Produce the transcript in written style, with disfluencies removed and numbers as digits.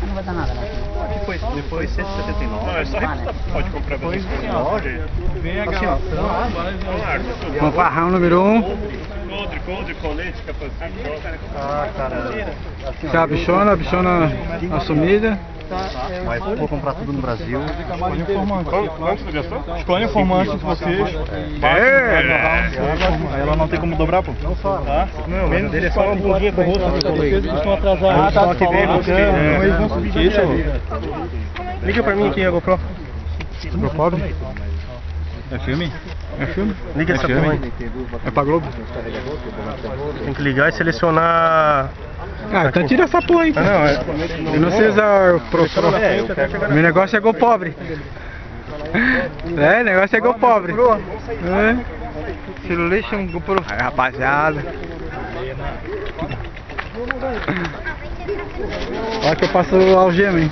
Não vai dar nada, né? Depois 179. Não, é só pode comprar depois em loja. Vem a gravação. Fanfarrão número 1. Coldre, colete, capacete. Ah, cara. Se a bichona assumida. Mas vou comprar tudo no Brasil. Escolhe informante. Quanto você gastou? Escolhe informante de vocês. Ela não tem como dobrar, pô? Não só. Tá? Não, mas o dele é só uma bundinha com o rosto. Eles estão atrasados. Ah, tá. Eles vão subir de Liga pra mim aqui, a GoPro. Ficou pobre? É filme? É filme? Liga essa porra aí. É pra Globo? Tem que ligar e selecionar... Ah, então tira essa porra aí. Não, é... Eu não sei usar o Pro. Meu negócio é Go pobre. É, negócio é Go pobre. É. Simulation GoPro. Aí, rapaziada. Olha que eu passo algema, hein.